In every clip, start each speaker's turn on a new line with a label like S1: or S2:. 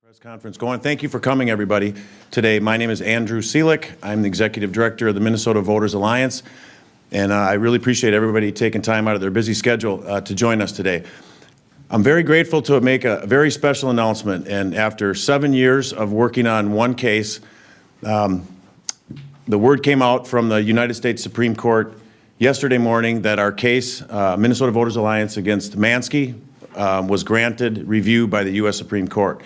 S1: Press conference going. Thank you for coming, everybody, today. My name is Andrew Seelick. I'm the Executive Director of the Minnesota Voters Alliance, and I really appreciate everybody taking time out of their busy schedule to join us today. I'm very grateful to make a very special announcement, and after 7 years of working on one case, the word came out from the United States Supreme Court yesterday morning that our case, Minnesota Voters Alliance against Mansky, was granted review by the U.S. Supreme Court.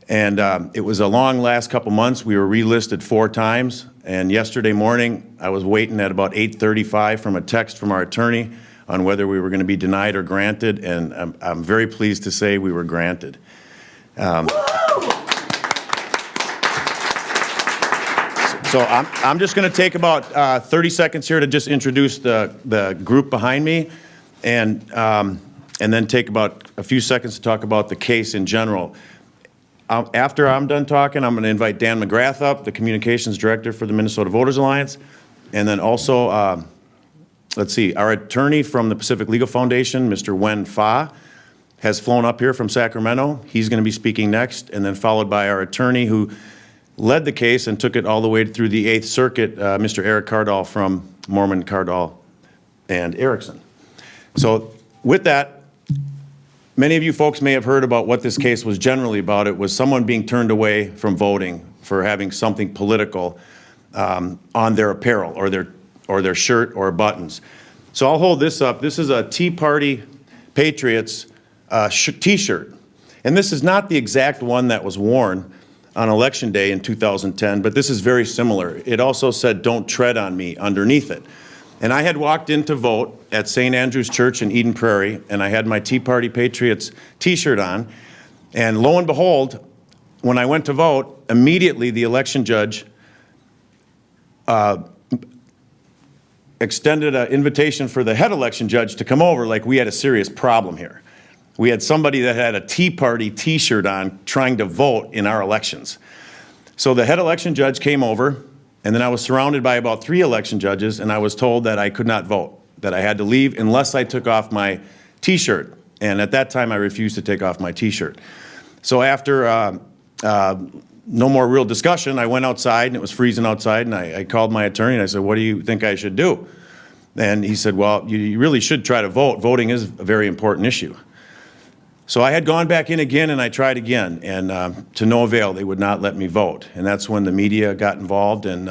S1: And it was a long last couple months. We were relisted 4 times. And yesterday morning, I was waiting at about 8:35 from a text from our attorney on whether we were going to be denied or granted. And I'm very pleased to say we were granted. So I'm just going to take about 30 seconds here to just introduce the group behind me, and then take about a few seconds to talk about the case in general. After I'm done talking, I'm going to invite Dan McGrath up, the Communications Director for the Minnesota Voters Alliance. And then also, let's see, our attorney from the Pacific Legal Foundation, Mr. Wen Fa, has flown up here from Sacramento. He's going to be speaking next, and then followed by our attorney who led the case and took it all the way through the 8th Circuit, Mr. Eric Cardall from Mormon, Cardall, and Erickson. So with that, many of you folks may have heard about what this case was generally about. It was someone being turned away from voting for having something political on their apparel or their shirt or buttons. So I'll hold this up. This is a Tea Party Patriots t-shirt. And this is not the exact one that was worn on Election Day in 2010, but this is very similar. It also said, "Don't tread on me," underneath it. And I had walked in to vote at St. Andrew's Church in Eden Prairie, and I had my Tea Party Patriots t-shirt on. And lo and behold, when I went to vote, immediately the election judge extended an invitation for the head election judge to come over, like we had a serious problem here. We had somebody that had a Tea Party t-shirt on trying to vote in our elections. So the head election judge came over, and then I was surrounded by about 3 election judges, and I was told that I could not vote, that I had to leave unless I took off my t-shirt. And at that time, I refused to take off my t-shirt. So after no more real discussion, I went outside, and it was freezing outside, and I called my attorney, and I said, "What do you think I should do?" And he said, "Well, you really should try to vote. Voting is a very important issue." So I had gone back in again, and I tried again, and to no avail. They would not let me vote. And that's when the media got involved, and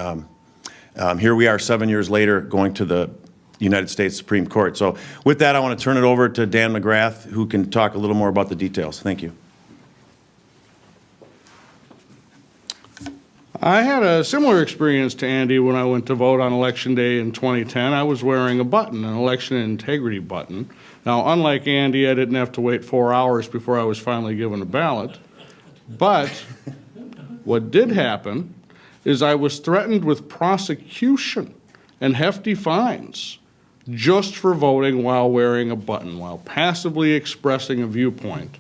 S1: here we are 7 years later going to the United States Supreme Court. So with that, I want to turn it over to Dan McGrath, who can talk a little more about the details. Thank you.
S2: I had a similar experience to Andy when I went to vote on Election Day in 2010. I was wearing a button, an election integrity button. Now, unlike Andy, I didn't have to wait 4 hours before I was finally given a ballot. But what did happen is I was threatened with prosecution and hefty fines just for voting while wearing a button, while passively expressing a viewpoint.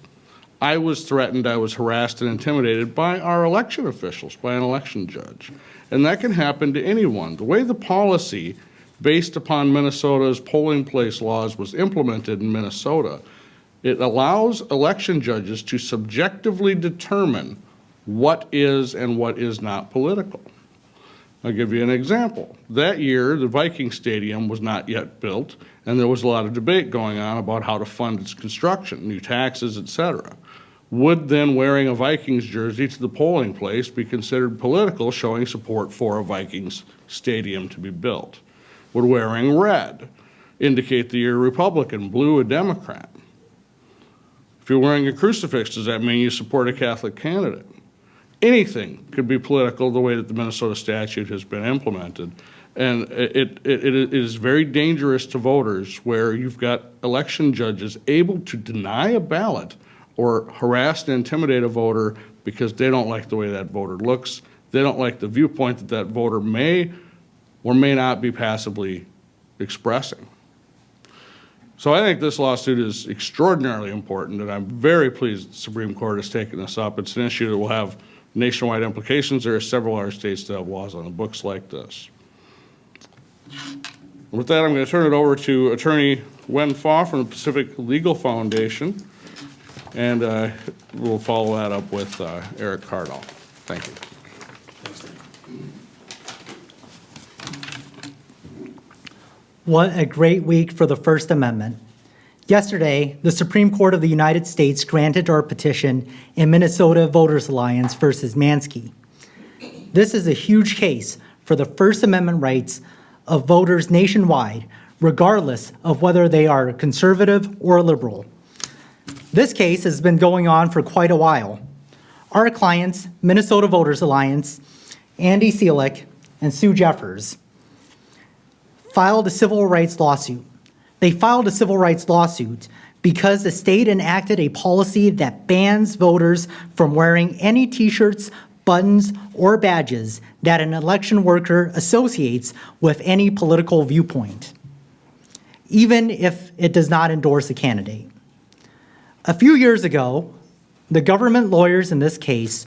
S2: I was threatened, I was harassed and intimidated by our election officials, by an election judge. And that can happen to anyone. The way the policy based upon Minnesota's polling place laws was implemented in Minnesota, it allows election judges to subjectively determine what is and what is not political. I'll give you an example. That year, the Viking Stadium was not yet built, and there was a lot of debate going on about how to fund its construction, new taxes, etc. Would then wearing a Vikings jersey to the polling place be considered political, showing support for a Vikings stadium to be built? Would wearing red indicate that you're a Republican, blue a Democrat? If you're wearing a crucifix, does that mean you support a Catholic candidate? Anything could be political the way that the Minnesota statute has been implemented. And it is very dangerous to voters where you've got election judges able to deny a ballot or harass and intimidate a voter because they don't like the way that voter looks. They don't like the viewpoint that that voter may or may not be passively expressing. So I think this lawsuit is extraordinarily important, and I'm very pleased the Supreme Court has taken this up. It's an issue that will have nationwide implications. There are several other states that have laws on the books like this. With that, I'm going to turn it over to Attorney Wen Fa from the Pacific Legal Foundation. and we'll follow that up with Eric Cardall. Thank you.
S3: What a great week for the First Amendment. Yesterday, the Supreme Court of the United States granted our petition in Minnesota Voters Alliance versus Mansky. This is a huge case for the First Amendment rights of voters nationwide, regardless of whether they are conservative or liberal. This case has been going on for quite a while. Our clients, Minnesota Voters Alliance, Andy Seelick, and Sue Jeffers, filed a civil rights lawsuit. They filed a civil rights lawsuit because the state enacted a policy that bans voters from wearing any T-shirts, buttons, or badges that an election worker associates with any political viewpoint, even if it does not endorse a candidate. A few years ago, the government lawyers in this case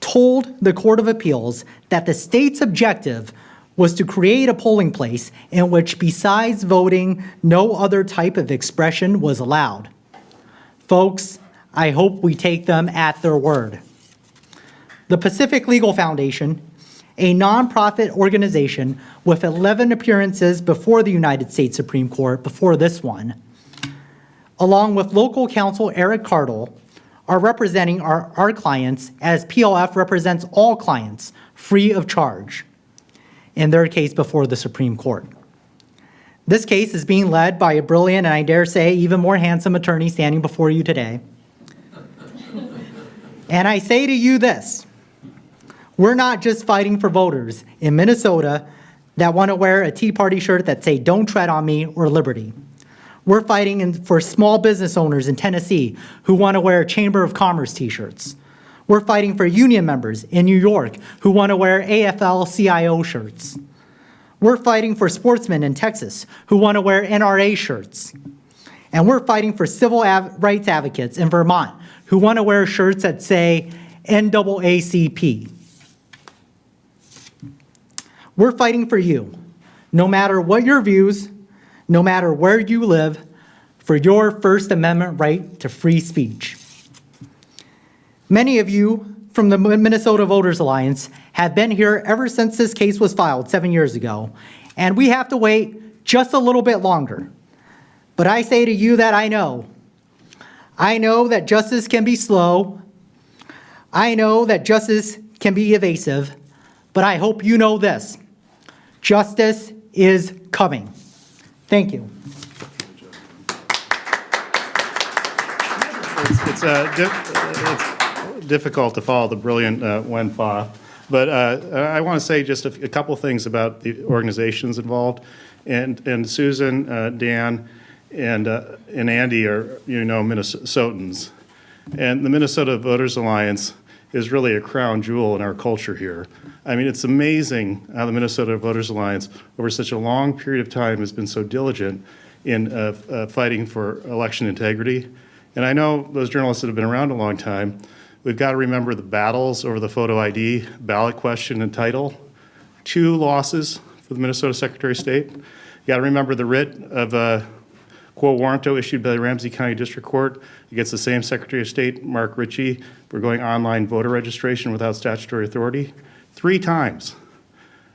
S3: told the Court of Appeals that the state's objective was to create a polling place in which, besides voting, no other type of expression was allowed. Folks, I hope we take them at their word. The Pacific Legal Foundation, a nonprofit organization with 11 appearances before the United States Supreme Court, before this one, along with local counsel Eric Cardall, are representing our clients as PLF represents all clients free of charge in their case before the Supreme Court. This case is being led by a brilliant, and I dare say even more handsome attorney standing before you today. And I say to you this, we're not just fighting for voters in Minnesota that want to wear a Tea Party shirt that say, "Don't tread on me," or "Liberty." We're fighting for small business owners in Tennessee who want to wear Chamber of Commerce T-shirts. We're fighting for union members in New York who want to wear AFL-CIO shirts. We're fighting for sportsmen in Texas who want to wear NRA shirts. And we're fighting for civil rights advocates in Vermont who want to wear shirts that say NAACP. We're fighting for you, no matter what your views, no matter where you live, for your First Amendment right to free speech. Many of you from the Minnesota Voters Alliance have been here ever since this case was filed 7 years ago, and we have to wait just a little bit longer. But I say to you that I know that justice can be slow. I know that justice can be evasive, but I hope you know this. Justice is coming. Thank you.
S4: It's difficult to follow the brilliant Wen Fa, but I want to say just a couple things about the organizations involved. And Susan, Dan, and Andy are, Minnesotans. And the Minnesota Voters Alliance is really a crown jewel in our culture here. I mean, it's amazing how the Minnesota Voters Alliance, over such a long period of time, has been so diligent in fighting for election integrity. And I know those journalists that have been around a long time, we've got to remember the battles over the photo ID, ballot question, and title. 2 losses for the Minnesota Secretary of State. You got to remember the writ of quo warranto issued by the Ramsey County District Court against the same Secretary of State, Mark Ritchie, for going online voter registration without statutory authority. 3 times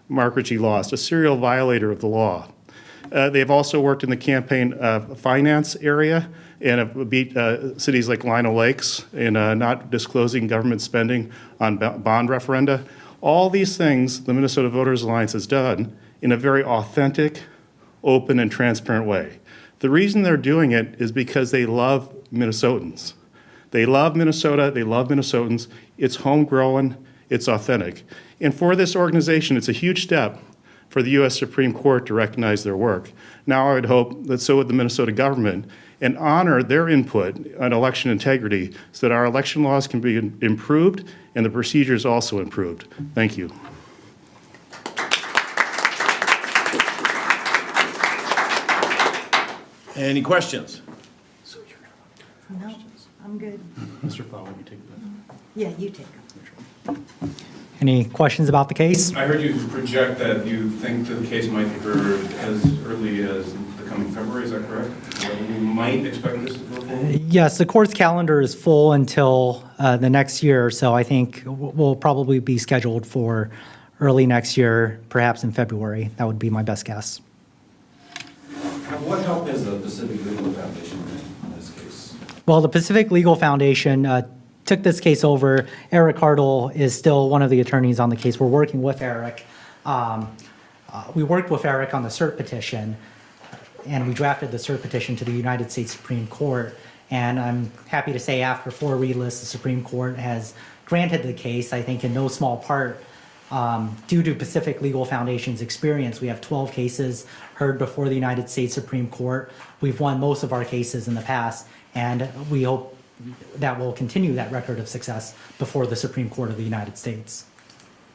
S4: Mark Ritchie lost, a serial violator of the law. They've also worked in the campaign finance area and have beat cities like Lino Lakes in not disclosing government spending on bond referenda. All these things the Minnesota Voters Alliance has done in a very authentic, open, and transparent way. The reason they're doing it is because they love Minnesotans. They love Minnesota, they love Minnesotans. It's homegrown, it's authentic. And for this organization, it's a huge step for the U.S. Supreme Court to recognize their work. Now I would hope that so would the Minnesota government and honor their input on election integrity so that our election laws can be improved and the procedures also improved. Thank you.
S1: Any questions?
S3: No, I'm good.
S4: Mr. Fowler, you take that.
S3: Yeah, you take them. Any questions about the case?
S5: I heard you project that you think that the case might be heard as early as the coming February, is that correct? That we might expect this to go forward?
S3: Yes, the court's calendar is full until the next year, so I think we'll probably be scheduled for early next year, perhaps in February. That would be my best guess.
S6: What help is the Pacific Legal Foundation in this case?
S3: Well, the Pacific Legal Foundation took this case over. Eric Hartle is still one of the attorneys on the case. We're working with Eric. We worked with Eric on the cert petition, and we drafted the cert petition to the United States Supreme Court. And I'm happy to say after 4 relists, the Supreme Court has granted the case, I think in no small part, due to Pacific Legal Foundation's experience. We have 12 cases heard before the United States Supreme Court. We've won most of our cases in the past, and we hope that will continue that record of success before the Supreme Court of the United States.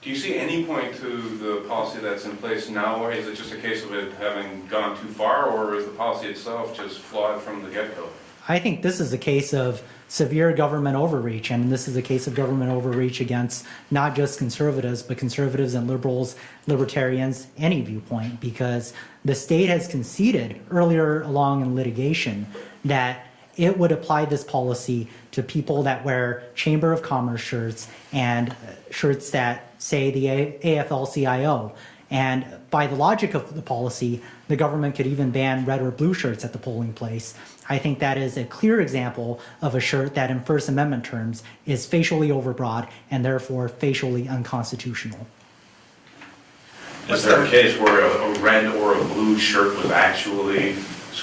S5: Do you see any point to the policy that's in place now, or is it just a case of it having gone too far, or is the policy itself just flawed from the get-go?
S3: I think this is a case of severe government overreach, and this is a case of government overreach against not just conservatives, but conservatives and liberals, libertarians, any viewpoint, because the state has conceded earlier along in litigation that it would apply this policy to people that wear Chamber of Commerce shirts and shirts that say the AFL-CIO. And by the logic of the policy, the government could even ban red or blue shirts at the polling place. I think that is a clear example of a shirt that in First Amendment terms is facially overbroad and therefore facially unconstitutional.
S5: Is there a case where a red or a blue shirt was actually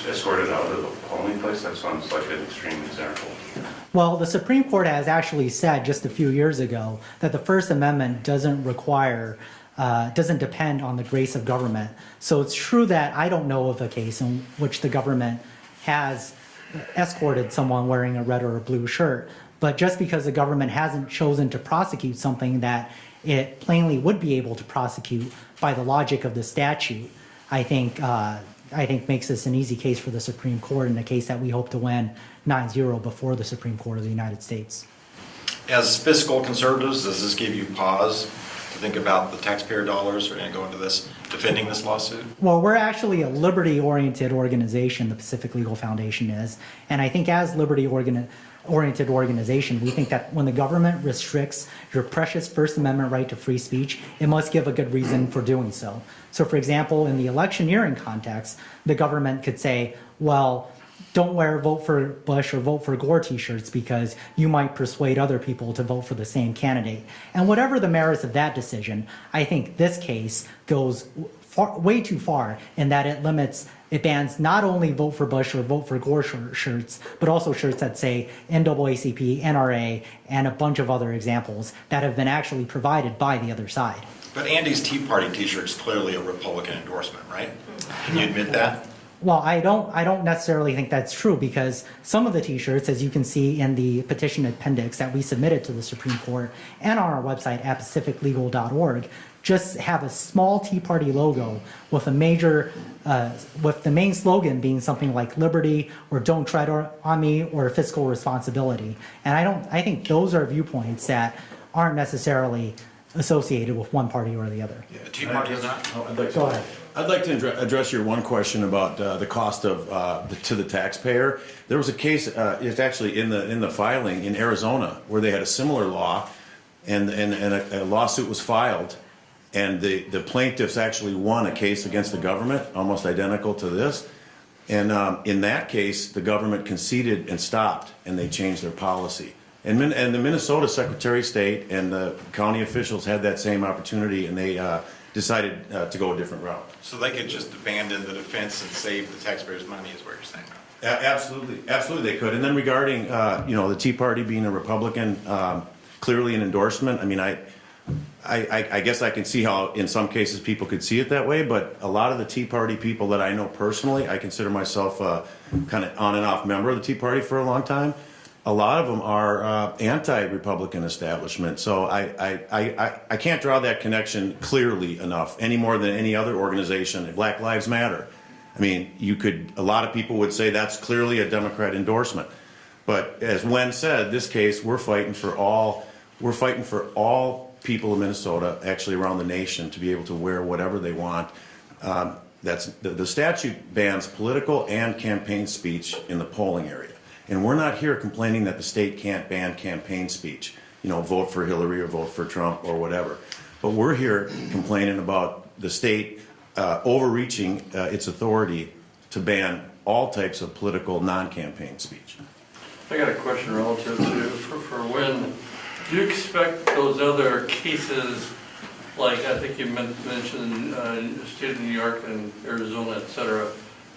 S5: escorted out of the polling place? That sounds like an extreme example.
S3: Well, the Supreme Court has actually said just a few years ago that the First Amendment doesn't depend on the grace of government. So it's true that I don't know of a case in which the government has escorted someone wearing a red or a blue shirt. But just because the government hasn't chosen to prosecute something that it plainly would be able to prosecute by the logic of the statute, I think makes this an easy case for the Supreme Court, and a case that we hope to win 9-0 before the Supreme Court of the United States.
S7: As fiscal conservatives, does this give you pause to think about the taxpayer dollars are going to go into this, defending this lawsuit?
S3: Well, we're actually a liberty-oriented organization, the Pacific Legal Foundation is, and I think as liberty-oriented organization, we think that when the government restricts your precious First Amendment right to free speech, it must give a good reason for doing so. So, for example, in the electioneering context, the government could say, well, don't wear vote for Bush or vote for Gore t-shirts because you might persuade other people to vote for the same candidate. And whatever the merits of that decision, I think this case goes way too far in that it bans not only vote for Bush or vote for Gore shirts, but also shirts that say NAACP, NRA, and a bunch of other examples that have been actually provided by the other side.
S7: But Andy's Tea Party t-shirt is clearly a Republican endorsement, right? Can you admit that?
S3: Well, I don't necessarily think that's true, because some of the t-shirts, as you can see in the petition appendix that we submitted to the Supreme Court and on our website at pacificlegal.org, just have a small Tea Party logo with with the main slogan being something like liberty or don't tread on me or fiscal responsibility. And I think those are viewpoints that aren't necessarily associated with one party or the other.
S7: The Tea Party is not?
S3: Go ahead.
S1: I'd like to address your one question about the cost of to the taxpayer. There was a case, it's actually in the filing in Arizona, where they had a similar law, and a lawsuit was filed, and the plaintiffs actually won a case against the government, almost identical to this. And in that case, the government conceded and stopped, and they changed their policy. And the Minnesota Secretary of State and the county officials had that same opportunity, and they decided to go a different route.
S7: So they could just abandon the defense and save the taxpayers' money is what you're saying?
S1: Absolutely they could. And then regarding, the Tea Party being a Republican, clearly an endorsement, I mean, I guess I can see how in some cases people could see it that way, but a lot of the Tea Party people that I know personally, I consider myself a kind of on and off member of the Tea Party for a long time. A lot of them are anti-Republican establishment, so I can't draw that connection clearly enough, any more than any other organization. Black Lives Matter. I mean, a lot of people would say that's clearly a Democrat endorsement, but as Wen said, this case we're fighting for all people of Minnesota, actually around the nation, to be able to wear whatever they want. That's the statute bans political and campaign speech in the polling area. And we're not here complaining that the state can't ban campaign speech, you know, vote for Hillary or vote for Trump or whatever. But we're here complaining about the state overreaching its authority to ban all types of political non-campaign speech.
S8: I got a question relative to, for when, do you expect those other cases, like I think you mentioned the state of New York and Arizona, et cetera,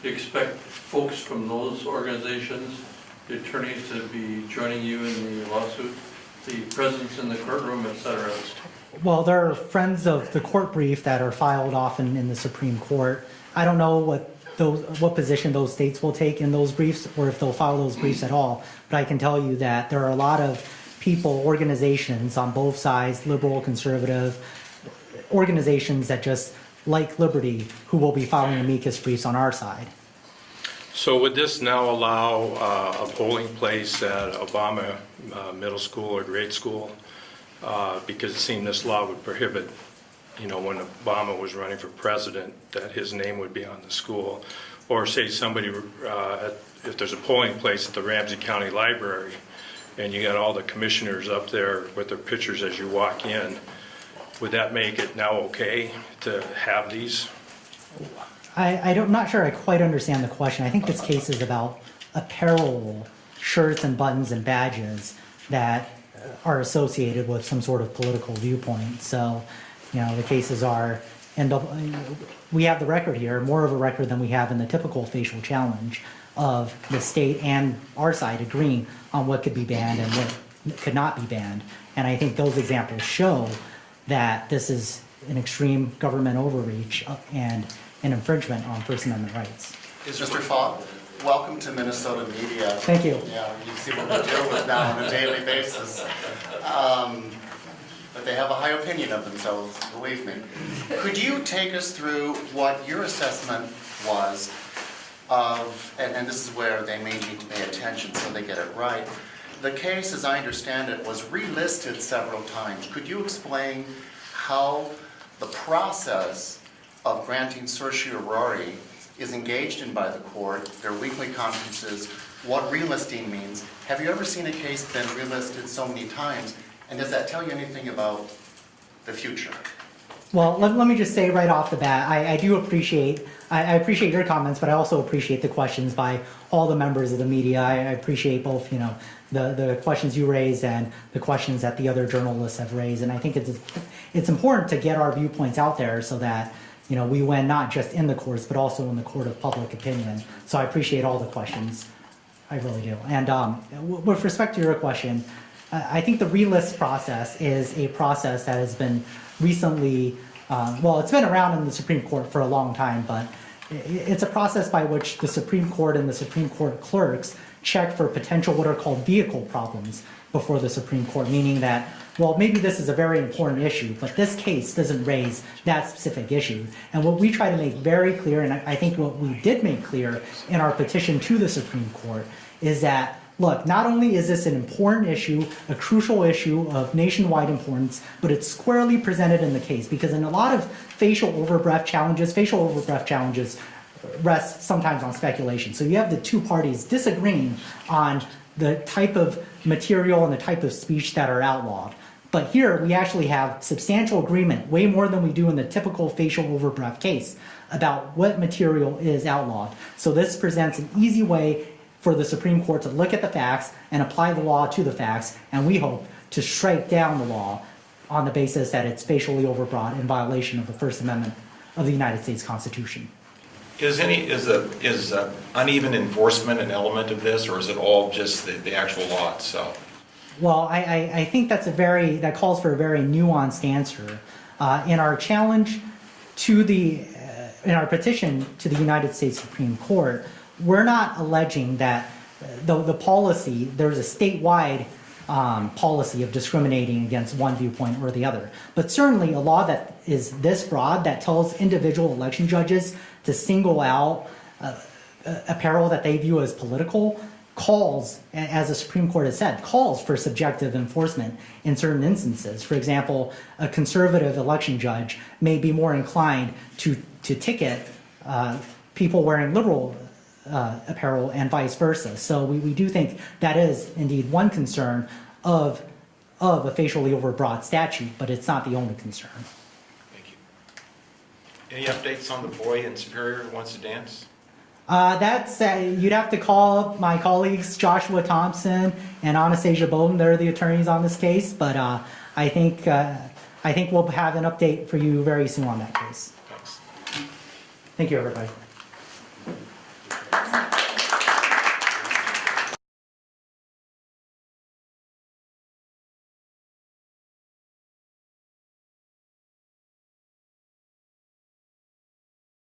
S8: do you expect folks from those organizations, the attorneys, to be joining you in the lawsuit, the presence in the courtroom, et cetera?
S3: Well, there are friends of the court brief that are filed often in the Supreme Court. I don't know what position those states will take in those briefs, or if they'll file those briefs at all. But I can tell you that there are a lot of people, organizations on both sides, liberal, conservative, organizations that just like liberty, who will be filing amicus briefs on our side.
S9: So would this now allow a polling place at Obama Middle School or grade school? Because it seemed this law would prohibit, you know, when Obama was running for president, that his name would be on the school. Or say somebody, if there's a polling place at the Ramsey County Library, and you got all the commissioners up there with their pictures as you walk in, would that make it now okay to have these?
S3: I'm not sure I quite understand the question. I think this case is about apparel, shirts and buttons and badges that are associated with some sort of political viewpoint. So, you know, the cases are, and we have the record here, more of a record than we have in the typical facial challenge of the state and our side agreeing on what could be banned and what could not be banned. And I think those examples show that this is an extreme government overreach and an infringement on First Amendment rights.
S10: Mr. Fogg, welcome to Minnesota media.
S3: Thank you.
S10: Yeah, you see what we deal with now on a daily basis. But they have a high opinion of themselves, believe me. Could you take us through what your assessment was of, and this is where they may need to pay attention so they get it right. The case, as I understand it, was relisted several times. Could you explain how the process of granting certiorari is engaged in by the court, their weekly conferences, what relisting means? Have you ever seen a case been relisted so many times? And does that tell you anything about the future?
S3: Well, let me just say right off the bat, I do appreciate, I appreciate your comments, but I also appreciate the questions by all the members of the media. I appreciate both, you know, the questions you raised and the questions that the other journalists have raised. And I think it's important to get our viewpoints out there so that, you know, we win not just in the courts, but also in the court of public opinion. So I appreciate all the questions. I really do. And with respect to your question, I think the relist process is a process that has been recently, well, it's been around in the Supreme Court for a long time, but it's a process by which the Supreme Court and the Supreme Court clerks check for potential what are called vehicle problems before the Supreme Court, meaning that, well, maybe this is a very important issue, but this case doesn't raise that specific issue. And what we try to make very clear, and I think what we did make clear in our petition to the Supreme Court, is that, look, not only is this an important issue, a crucial issue of nationwide importance, but it's squarely presented in the case. Because in a lot of facial overbreath challenges rest sometimes on speculation. So you have the two parties disagreeing on the type of material and the type of speech that are outlawed. But here we actually have substantial agreement, way more than we do in the typical facial overbreath case, about what material is outlawed. So this presents an easy way for the Supreme Court to look at the facts and apply the law to the facts, and we hope to strike down the law on the basis that it's facially overbroad in violation of the First Amendment of the United States Constitution.
S7: Is uneven enforcement an element of this, or is it all just the actual law itself?
S3: Well, I think that calls for a very nuanced answer. In our challenge to in our petition to the United States Supreme Court, we're not alleging that the policy, there's a statewide policy of discriminating against one viewpoint or the other. But certainly a law that is this broad, that tells individual election judges to single out apparel that they view as political, calls, as the Supreme Court has said, calls for subjective enforcement in certain instances. For example, a conservative election judge may be more inclined to ticket people wearing liberal apparel and vice versa. So we do think that is indeed one concern of a facially overbroad statute, but it's not the only concern.
S7: Thank you. Any updates on the boy in Superior who wants to dance?
S3: That's you'd have to call my colleagues Joshua Thompson and Anastasia Bowden. They're the attorneys on this case, but I think we'll have an update for you very soon on that case.
S7: Thanks.
S3: Thank you, everybody.